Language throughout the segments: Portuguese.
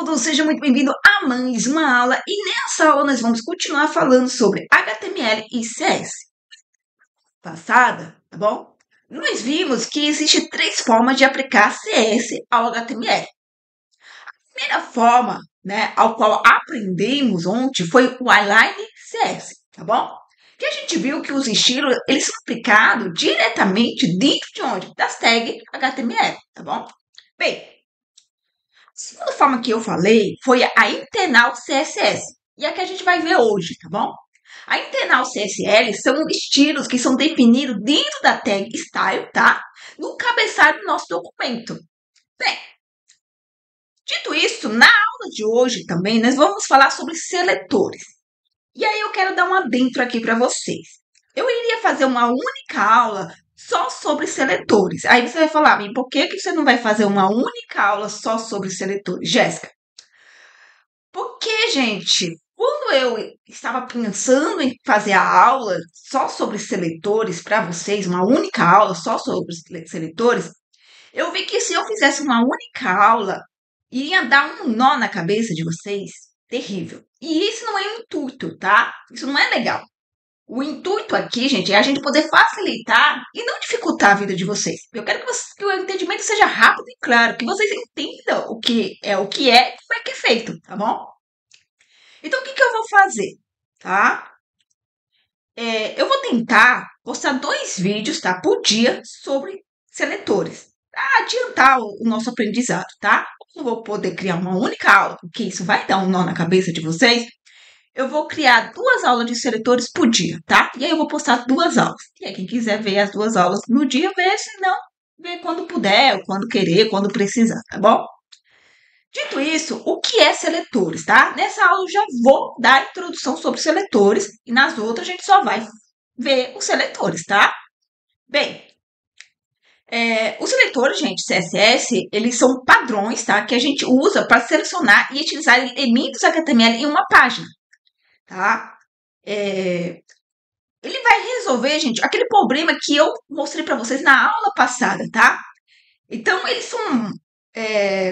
todos, seja muito bem-vindo a mais uma aula e nessa aula nós vamos continuar falando sobre HTML e CS. Passada, tá bom? Nós vimos que existem três formas de aplicar CS ao HTML. A primeira forma, ao qual aprendemos ontem foi o Align CS, tá bom? Que a gente viu que os estilos, eles são aplicados diretamente dentro de onde? Das tags HTML, tá bom? Bem, a segunda forma que eu falei foi a internal CSS. E a que a gente vai ver hoje, tá bom? A internal CSL são estilos que são definidos dentro da tag style, tá? No cabeçalho do nosso documento. Bem, dito isso, na aula de hoje também nós vamos falar sobre seletores. E aí eu quero dar um adentro aqui para vocês. Eu iria fazer uma única aula só sobre seletores. Aí você vai falar, por que você não vai fazer uma única aula só sobre seletores, Jéssica? Porque, gente, quando eu estava pensando em fazer a aula só sobre seletores para vocês, uma única aula só sobre seletores, eu vi que se eu fizesse uma única aula, iria dar um nó na cabeça de vocês terrível. E isso não é o intuito, tá? Isso não é legal. O intuito aqui, gente, é a gente poder facilitar e não dificultar a vida de vocês. Eu quero que o entendimento seja rápido e claro, que vocês entendam o que é e como é que é feito, tá bom? Então, o que eu vou fazer, tá? Eu vou tentar postar 2 vídeos, tá? Por dia sobre seletores, para adiantar o nosso aprendizado, tá? Eu não vou poder criar uma única aula, porque isso vai dar um nó na cabeça de vocês. Eu vou criar 2 aulas de seletores por dia, tá? E aí eu vou postar 2 aulas. E aí quem quiser ver as 2 aulas no dia, vê, se não, vê quando puder, quando querer, quando precisar, tá bom? Dito isso, o que é seletores, tá? Nessa aula eu já vou dar a introdução sobre seletores e nas outras a gente só vai ver os seletores, tá? Bem, os seletores, gente, CSS, eles são padrões, tá? Que a gente usa para selecionar e utilizar elementos HTML em uma página, tá? Ele vai resolver, gente, aquele problema que eu mostrei para vocês na aula passada, tá? Então, eles são,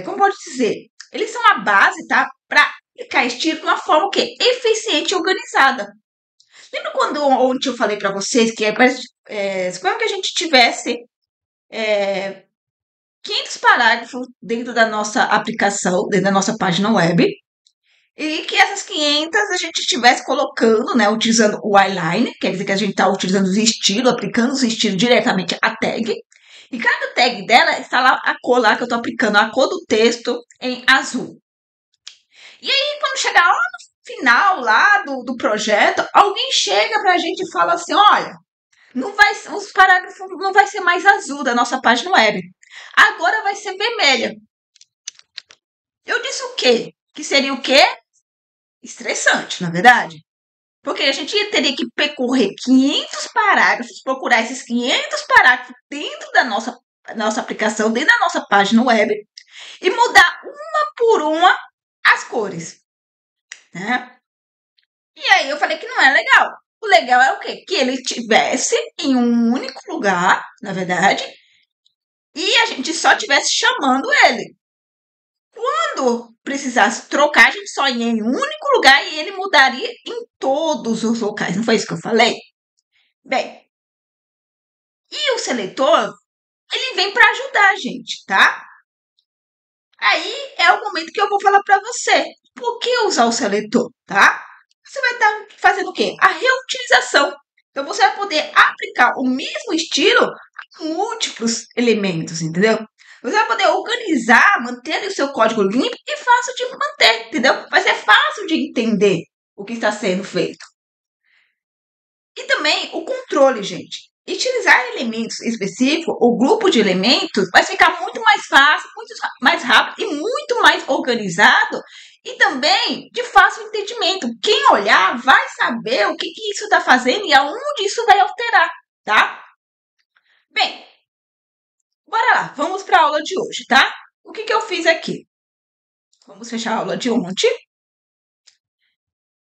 como pode dizer? Eles são a base, tá? Para aplicar estilo de uma forma que é eficiente e organizada. Lembra quando ontem eu falei para vocês que suponha que a gente tivesse 500 parágrafos dentro da nossa aplicação, dentro da nossa página web, e que essas 500 a gente estivesse colocando, utilizando o eyeline, quer dizer que a gente está utilizando os estilos, aplicando os estilos diretamente à tag. E cada tag dela está lá a cor lá que eu estou aplicando, a cor do texto em azul. E aí, quando chegar lá no final lá do projeto, alguém chega para a gente e fala assim, olha, os parágrafos não vai ser mais azul da nossa página web. Agora vai ser vermelha. Eu disse o quê? Que seria o quê? Estressante, na verdade. Porque a gente teria que percorrer 500 parágrafos, procurar esses 500 parágrafos dentro da nossa aplicação, dentro da nossa página web, e mudar uma por uma as cores, né? E aí eu falei que não é legal. O legal é o quê? Que ele estivesse em um único lugar, na verdade, e a gente só estivesse chamando ele. Quando precisasse trocar, a gente só ia em um único lugar e ele mudaria em todos os locais. Não foi isso que eu falei? Bem, e o seletor, ele vem para ajudar a gente, tá? Aí é o momento que eu vou falar para você. Por que usar o seletor, tá? Você vai estar fazendo o quê? A reutilização. Então, você vai poder aplicar o mesmo estilo a múltiplos elementos, entendeu? Você vai poder organizar, manter o seu código limpo e fácil de manter, entendeu? Vai ser fácil de entender o que está sendo feito. E também o controle, gente. Utilizar elementos específicos ou grupo de elementos vai ficar muito mais fácil, muito mais rápido e muito mais organizado e também de fácil entendimento. Quem olhar vai saber o que isso está fazendo e aonde isso vai alterar, tá? Bem, bora lá, vamos para a aula de hoje, tá? O que eu fiz aqui? Vamos fechar a aula de ontem.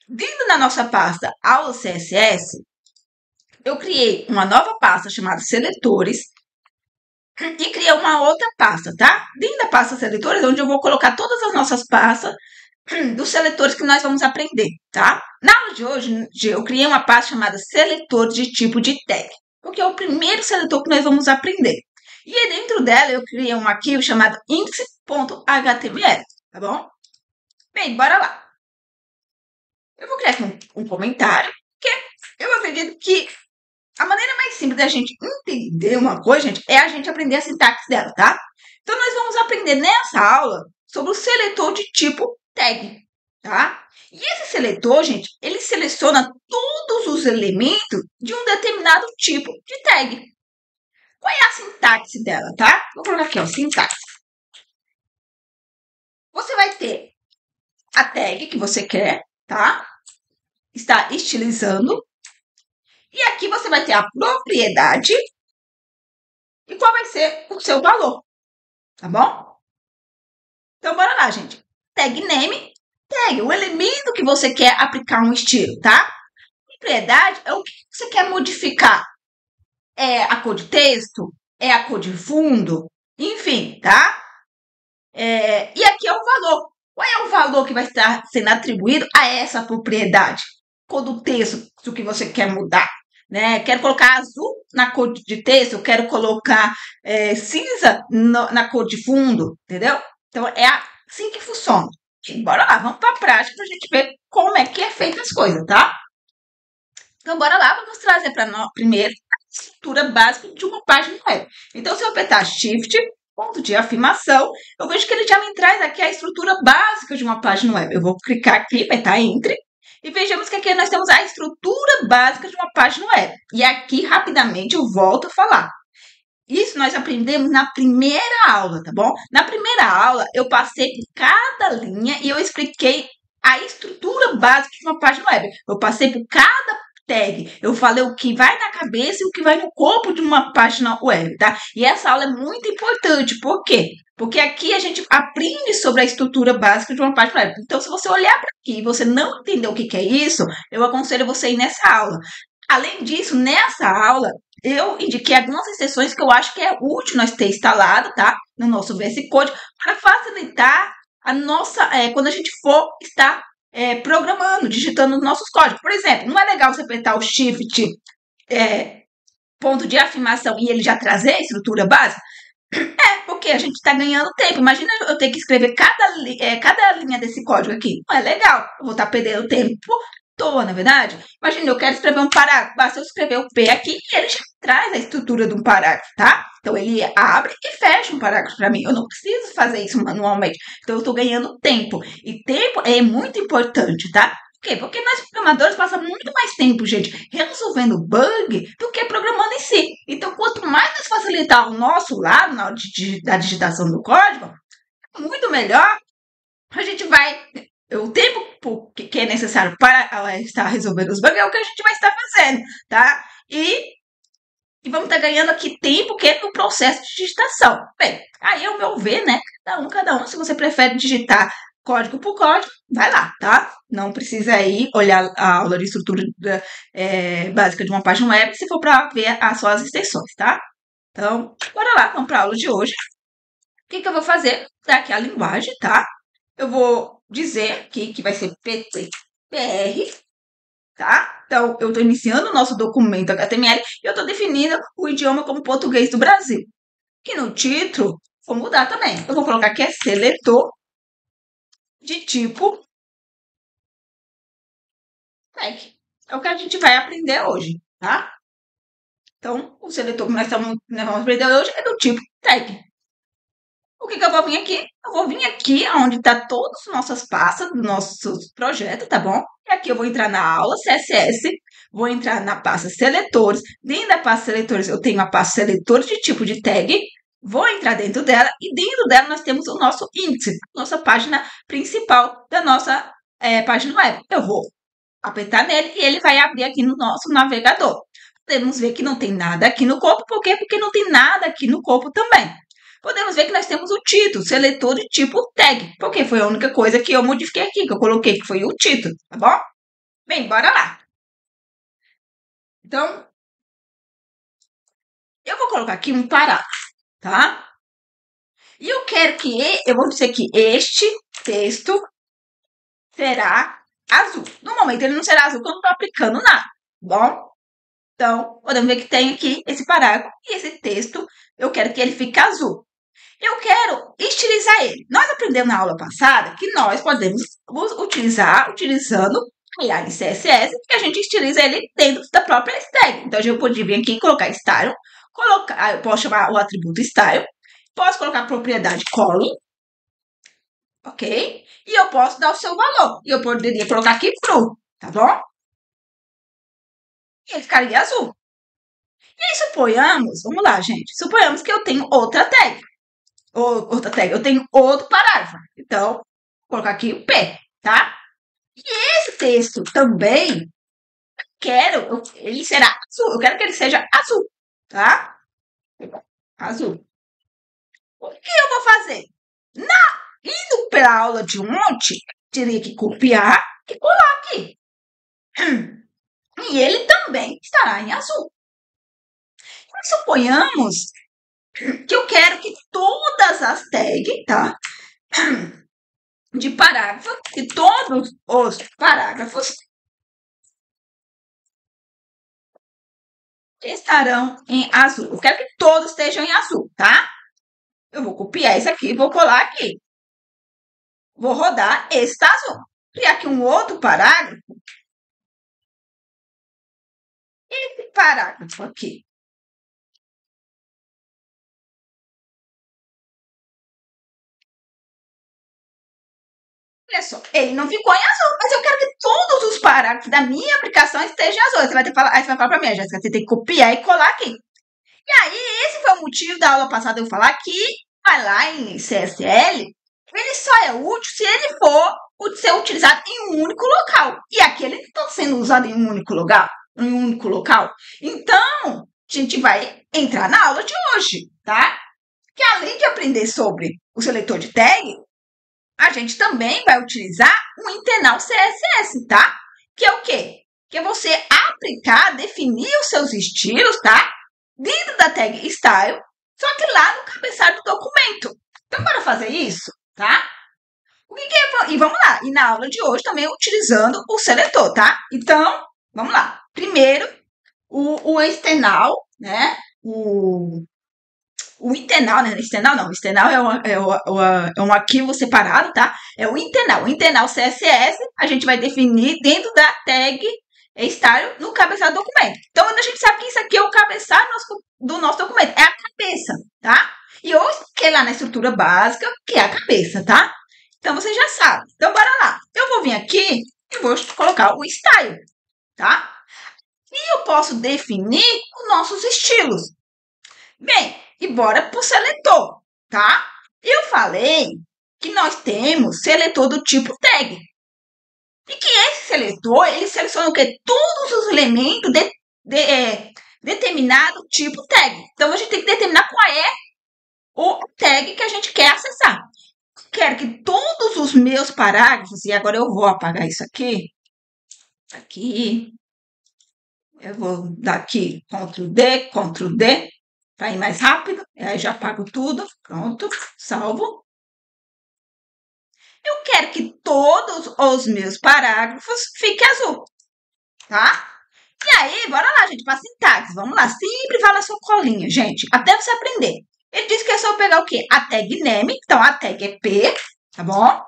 Dentro da nossa pasta Aula CSS, eu criei uma nova pasta chamada Seletores. e criei uma outra pasta, tá? Dentro da pasta seletores, onde eu vou colocar todas as nossas pastas dos seletores que nós vamos aprender, tá? Na aula de hoje, eu criei uma pasta chamada seletor de tipo de tag, porque é o primeiro seletor que nós vamos aprender. E aí dentro dela eu criei um arquivo chamado index.html, tá bom? Bem, bora lá. Eu vou criar aqui um comentário, porque eu acredito que a maneira mais simples da gente entender uma coisa, gente, é a gente aprender a sintaxe dela, tá? Então, nós vamos aprender nessa aula sobre o seletor de tipo tag, tá? E esse seletor, gente, ele seleciona todos os elementos de um determinado tipo de tag. Qual é a sintaxe dela, tá? Vou colocar aqui, ó, sintaxe. Você vai ter a tag que você quer, tá? Está estilizando. E aqui você vai ter a propriedade e qual vai ser o seu valor, tá bom? Então, bora lá, gente. Tag name, tag, o elemento que você quer aplicar um estilo, tá? Propriedade é o que você quer modificar. É a cor de texto? É a cor de fundo? Enfim, tá? E aqui é o valor. Qual é o valor que vai estar sendo atribuído a essa propriedade? Cor do texto, o que você quer mudar. Né? Quero colocar azul na cor de texto, eu quero colocar cinza na cor de fundo, entendeu? Então, é assim que funciona. E bora lá, vamos para a prática para a gente ver como é que é feita as coisas, tá? Então, bora lá, vamos trazer para nós primeiro a estrutura básica de uma página web. Então, se eu apertar Shift, ponto de afirmação, eu vejo que ele já me traz aqui a estrutura básica de uma página web. Eu vou clicar aqui, apertar Enter, e vejamos que aqui nós temos a estrutura básica de uma página web. E aqui, rapidamente, eu volto a falar. Isso nós aprendemos na primeira aula, tá bom? Na primeira aula, eu passei por cada linha e eu expliquei a estrutura básica de uma página web. Eu passei por cada tag, eu falei o que vai na cabeça e o que vai no corpo de uma página web, tá? E essa aula é muito importante, por quê? Porque aqui a gente aprende sobre a estrutura básica de uma página web. Então, se você olhar para aqui e você não entender o que é isso, eu aconselho você ir nessa aula. Além disso, nessa aula, eu indiquei algumas exceções que eu acho que é útil nós ter instalado, tá? No nosso VS Code, para facilitar a nossa, quando a gente for estar programando, digitando os nossos códigos. Por exemplo, não é legal você apertar o Shift, ponto de afirmação, e ele já trazer a estrutura básica? Porque a gente está ganhando tempo. Imagina eu ter que escrever cada linha desse código aqui. Não é legal. Eu vou estar perdendo tempo toa, na verdade. Imagina, eu quero escrever um parágrafo. Basta eu escrever o P aqui e ele já traz a estrutura de um parágrafo, tá? Então, ele abre e fecha um parágrafo para mim. Eu não preciso fazer isso manualmente. Então, eu estou ganhando tempo. E tempo é muito importante, tá? Por quê? Porque nós programadores passamos muito mais tempo, gente, resolvendo bug do que programando em si. Então, quanto mais nós facilitar o nosso lado na hora da digitação do código, muito melhor. A gente vai. O tempo que é necessário para estar resolvendo os bugs é o que a gente vai estar fazendo, tá? E vamos estar ganhando aqui tempo que é no processo de digitação. Bem, aí é o meu ver, né? Cada um, se você prefere digitar código por código, vai lá, tá? Não precisa aí olhar a aula de estrutura básica de uma página web se for para ver as suas extensões, tá? Então, bora lá, vamos para a aula de hoje. O que eu vou fazer? Dar aqui a linguagem, tá? Eu vou dizer aqui que vai ser PTBR, tá? Então, eu estou iniciando o nosso documento HTML e eu estou definindo o idioma como português do Brasil. Que no título, vou mudar também. Eu vou colocar que é seletor de tipo tag. É o que a gente vai aprender hoje, tá? Então, o seletor que nós vamos aprender hoje é do tipo tag. O que eu vou vir aqui? Eu vou vir aqui onde está todas as nossas pastas do nosso projeto, tá bom? E aqui eu vou entrar na aula CSS, vou entrar na pasta seletores. Dentro da pasta seletores eu tenho a pasta seletor de tipo de tag. Vou entrar dentro dela e dentro dela nós temos o nosso índice, nossa página principal da nossa página web. Eu vou apertar nele e ele vai abrir aqui no nosso navegador. Podemos ver que não tem nada aqui no corpo, por quê? Porque não tem nada aqui no corpo também. Podemos ver que nós temos o título, seletor de tipo tag, porque foi a única coisa que eu modifiquei aqui, que eu coloquei, que foi o título, tá bom? Bem, bora lá. Então, eu vou colocar aqui um parágrafo. tá? E eu quero que, eu vou dizer que este texto será azul. No momento ele não será azul, porque eu não estou aplicando nada, bom? Então, podemos ver que tem aqui esse parágrafo e esse texto, eu quero que ele fique azul. Eu quero estilizar ele. Nós aprendemos na aula passada que nós podemos utilizando a CSS, que a gente estiliza ele dentro da própria style. Então, eu podia vir aqui e colocar style, eu posso chamar o atributo style, posso colocar a propriedade column, ok? E eu posso dar o seu valor. E eu poderia colocar aqui true, tá bom? E ele ficaria azul. E aí, suponhamos, vamos lá, gente, suponhamos que eu tenho outra tag. Eu tenho outro parágrafo. Então, vou colocar aqui o P, tá? E esse texto também, ele será azul. Eu quero que ele seja azul, tá? Azul. O que eu vou fazer? Indo para a aula de ontem, teria que copiar e colar aqui. E ele também estará em azul. Mas suponhamos que eu quero que todas as tags, tá? De parágrafo, que todos os parágrafos estarão em azul. Eu quero que todos estejam em azul, tá? Eu vou copiar isso aqui e vou colar aqui. Vou rodar, esse tá azul. Criar aqui um outro parágrafo. Esse parágrafo aqui. Olha só, ele não ficou em azul, mas eu quero que todos os parágrafos da minha aplicação estejam em azul. Aí você vai falar para mim, Jéssica, você tem que copiar e colar aqui. E aí, esse foi o motivo da aula passada eu falar que vai lá em CSL, ele só é útil se ele for ser utilizado em um único local. E aqui ele não está sendo usado em um único lugar, Então, a gente vai entrar na aula de hoje, tá? Que além de aprender sobre o seletor de tag, a gente também vai utilizar o internal CSS, tá? Que é o quê? Que é você aplicar, definir os seus estilos, tá? Dentro da tag style, só que lá no cabeçalho do documento. Então, para fazer isso, tá? E vamos lá. E na aula de hoje também utilizando o seletor, tá? Então, vamos lá. Primeiro, o external, né? O internal, né? External não. External é um arquivo separado, tá? É o internal. O internal CSS, a gente vai definir dentro da tag style no cabeçalho do documento. Então, a gente sabe que isso aqui é o cabeçalho do nosso documento. É a cabeça, tá? E eu expliquei lá na estrutura básica que é a cabeça, tá? Então, você já sabe. Então, bora lá. Eu vou vir aqui e vou colocar o style, tá? E eu posso definir os nossos estilos. Bem, e bora pro seletor, tá? Eu falei que nós temos seletor do tipo tag. E que esse seletor, ele seleciona o quê? Todos os elementos de determinado tipo tag. Então, a gente tem que determinar qual é o tag que a gente quer acessar. Quero que todos os meus parágrafos, e agora eu vou apagar isso aqui, eu vou dar aqui Ctrl D, para ir mais rápido, aí já apago tudo, pronto, salvo. Eu quero que todos os meus parágrafos fiquem azul, tá? E aí, bora lá, gente, para sintaxe, vamos lá, sempre vai na sua colinha, gente, até você aprender. Ele disse que é só pegar o quê? A tag name, então a tag é P, tá bom?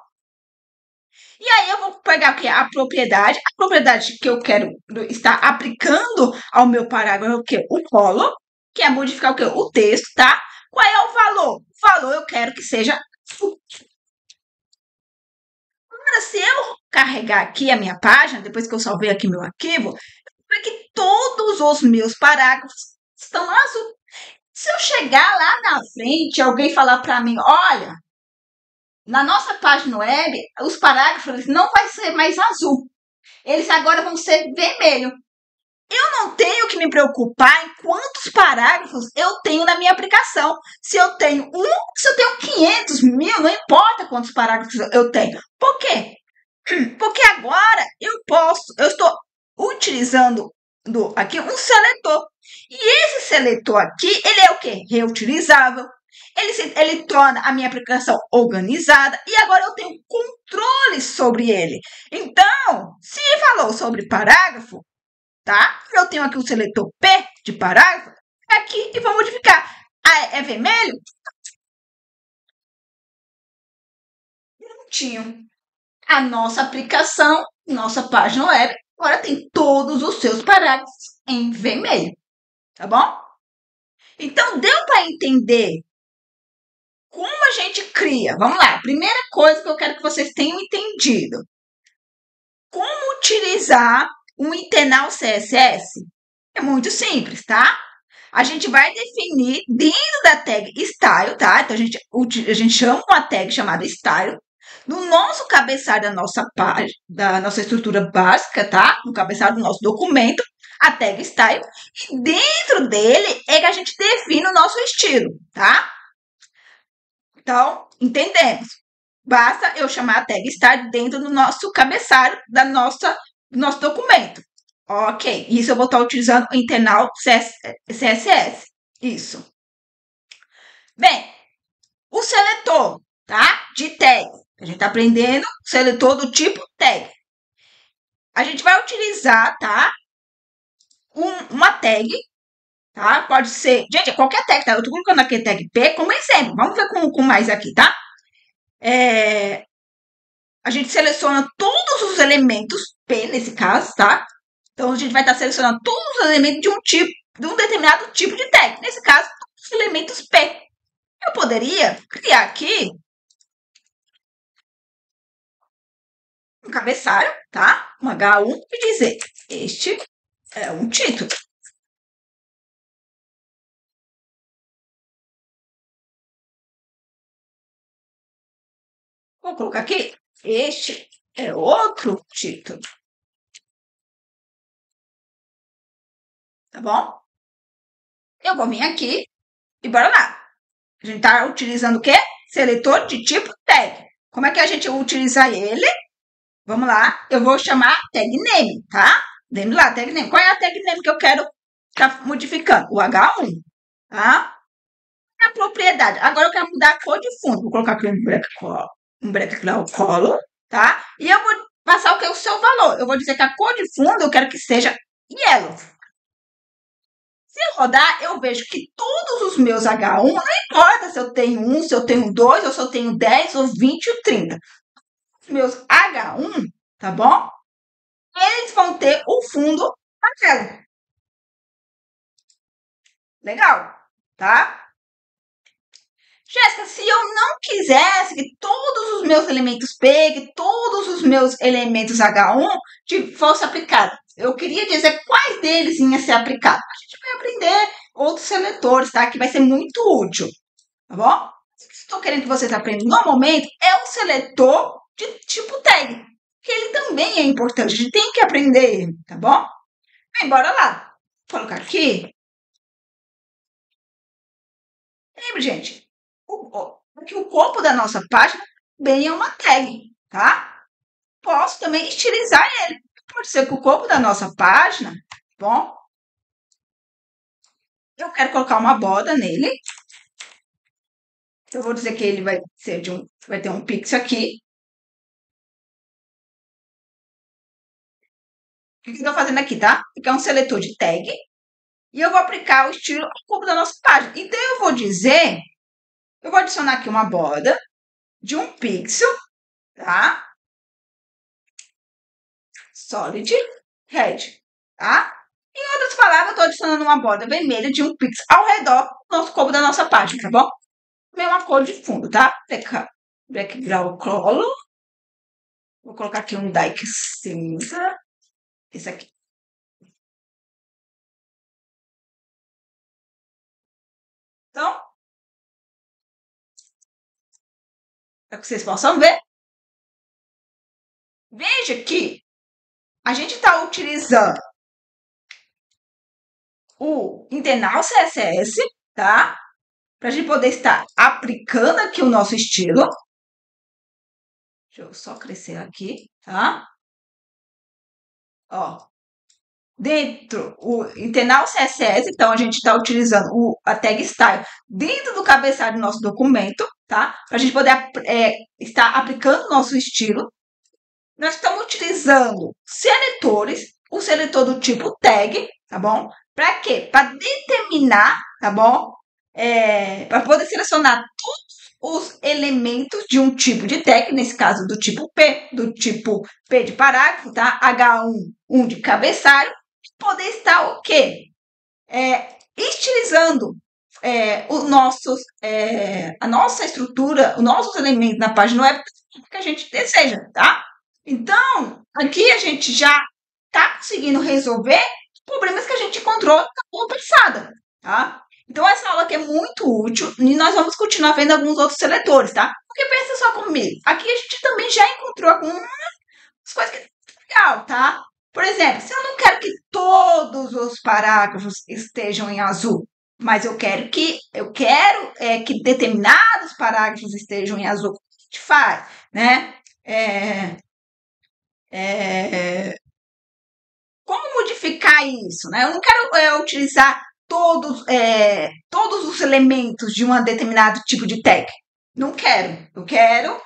E aí eu vou pegar o quê? A propriedade que eu quero estar aplicando ao meu parágrafo é o quê? O color, que é modificar o quê? O texto, tá? Qual é o valor? O valor eu quero que seja... Agora, se eu carregar aqui a minha página, depois que eu salvei aqui meu arquivo, eu vou ver que todos os meus parágrafos estão azul. Se eu chegar lá na frente, alguém falar para mim, olha, na nossa página web, os parágrafos não vai ser mais azul. Eles agora vão ser vermelho. Eu não tenho que me preocupar em quantos parágrafos eu tenho na minha aplicação. Se eu tenho se eu tenho 500, 1000, não importa quantos parágrafos eu tenho. Por quê? Porque agora eu estou utilizando aqui um seletor. E esse seletor aqui, ele é o quê? Reutilizável. Ele torna a minha aplicação organizada e agora eu tenho controle sobre ele. Então, se falou sobre parágrafo, tá? Eu tenho aqui o seletor P de parágrafo, aqui e vou modificar. Ah, é vermelho? Prontinho. A nossa aplicação, nossa página web, agora tem todos os seus parágrafos em vermelho, tá bom? Então, deu para entender como a gente cria? Vamos lá, primeira coisa que eu quero que vocês tenham entendido. Como utilizar um internal CSS? É muito simples, tá? A gente vai definir dentro da tag style, tá? Então a gente chama uma tag chamada style. No nosso cabeçalho da nossa página, da nossa estrutura básica, tá? No cabeçalho do nosso documento, a tag style. E dentro dele é que a gente define o nosso estilo, tá? Então, entendemos. Basta eu chamar a tag style dentro do nosso cabeçalho do nosso documento. Ok, isso eu vou estar utilizando o internal CSS. Isso. Bem, o seletor, tá? De tag. A gente está aprendendo o seletor do tipo tag. A gente vai utilizar, tá? Uma tag, tá? Pode ser, gente, qualquer tag, tá? Eu estou colocando aqui a tag P como exemplo. Vamos ver com mais aqui, tá? A gente seleciona todos os elementos P nesse caso, tá? Então a gente vai estar selecionando todos os elementos de um determinado tipo de tag. Nesse caso, os elementos P. Eu poderia criar aqui um cabeçalho, tá? Um H1 e dizer: este é um título. Vou colocar aqui: este é outro título. Tá bom? Eu vou vir aqui e bora lá. A gente está utilizando o quê? Seletor de tipo tag. Como é que a gente utiliza ele? Vamos lá, eu vou chamar tag name, tá? Vamos lá, tag name. Qual é a tag name que eu quero estar modificando? O H1, tá? A propriedade. Agora eu quero mudar a cor de fundo. Vou colocar aqui um background color, tá? E eu vou passar o que? O seu valor. Eu vou dizer que a cor de fundo eu quero que seja yellow. Se eu rodar, eu vejo que todos os meus H1, não importa se eu tenho 1, se eu tenho 2, ou se eu tenho 10, ou 20 ou 30. Os meus H1, tá bom? Eles vão ter o fundo amarelo. Legal, tá? Jéssica, se eu não quisesse que todos os meus elementos P, que todos os meus elementos H1 fossem aplicados, eu queria dizer quais deles iam ser aplicados. A gente vai aprender outros seletores, tá? Que vai ser muito útil, tá bom? O que estou querendo que vocês aprendam no momento é o seletor de tipo tag, que ele também é importante, a gente tem que aprender ele, tá bom? Bem, bora lá. Vou colocar aqui. Lembra, gente? Aqui o corpo da nossa página bem é uma tag, tá? Posso também estilizar ele. Pode ser que o corpo da nossa página, bom? Eu quero colocar uma borda nele. Eu vou dizer que ele vai ser vai ter um pixel aqui. O que eu estou fazendo aqui, tá? Aqui é um seletor de tag. E eu vou aplicar o estilo ao corpo da nossa página. Então, eu vou adicionar aqui uma borda de um pixel, tá? Solid Red, tá? Em outras palavras, eu estou adicionando uma borda vermelha de um pixel ao redor do nosso corpo da nossa página, tá bom? Mesma cor de fundo, tá? Background color. Vou colocar aqui um Dyke cinza. Esse aqui. Então, para que vocês possam ver. Veja que a gente está utilizando o internal CSS, tá? Para a gente poder estar aplicando aqui o nosso estilo. Deixa eu só crescer aqui, tá? Ó. dentro, internar o CSS, então a gente está utilizando a tag style dentro do cabeçalho do nosso documento, tá? Para a gente poder estar aplicando o nosso estilo. Nós estamos utilizando seletores, o seletor do tipo tag, tá bom? Para quê? Para determinar, tá bom? Para poder selecionar todos os elementos de um tipo de tag, nesse caso do tipo P, do tipo P de parágrafo, tá? H1 de cabeçalho, poder estar o quê? Estilizando a nossa estrutura, os nossos elementos na página web que a gente deseja, tá? Então, aqui a gente já está conseguindo resolver problemas que a gente encontrou na aula passada, tá? Então, essa aula aqui é muito útil e nós vamos continuar vendo alguns outros seletores, tá? Porque pensa só comigo, aqui a gente também já encontrou algumas coisas que é legal, tá? Por exemplo, se eu não quero que todos os parágrafos estejam em azul, mas eu quero que determinados parágrafos estejam em azul, o que a gente faz, né? Como modificar isso, né? Eu não quero utilizar todos os elementos de um determinado tipo de tag. Não quero. Eu quero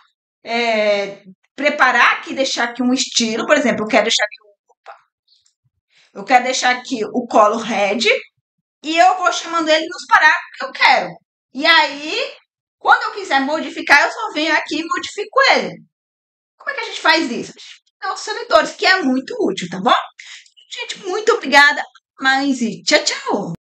preparar aqui, deixar aqui um estilo, por exemplo, eu quero deixar aqui o color red e eu vou chamando ele nos parágrafos que eu quero. E aí, quando eu quiser modificar, eu só venho aqui e modifico ele. Como é que a gente faz isso? Os seletores, que é muito útil, tá bom? Gente, muito obrigada, mas e tchau, tchau!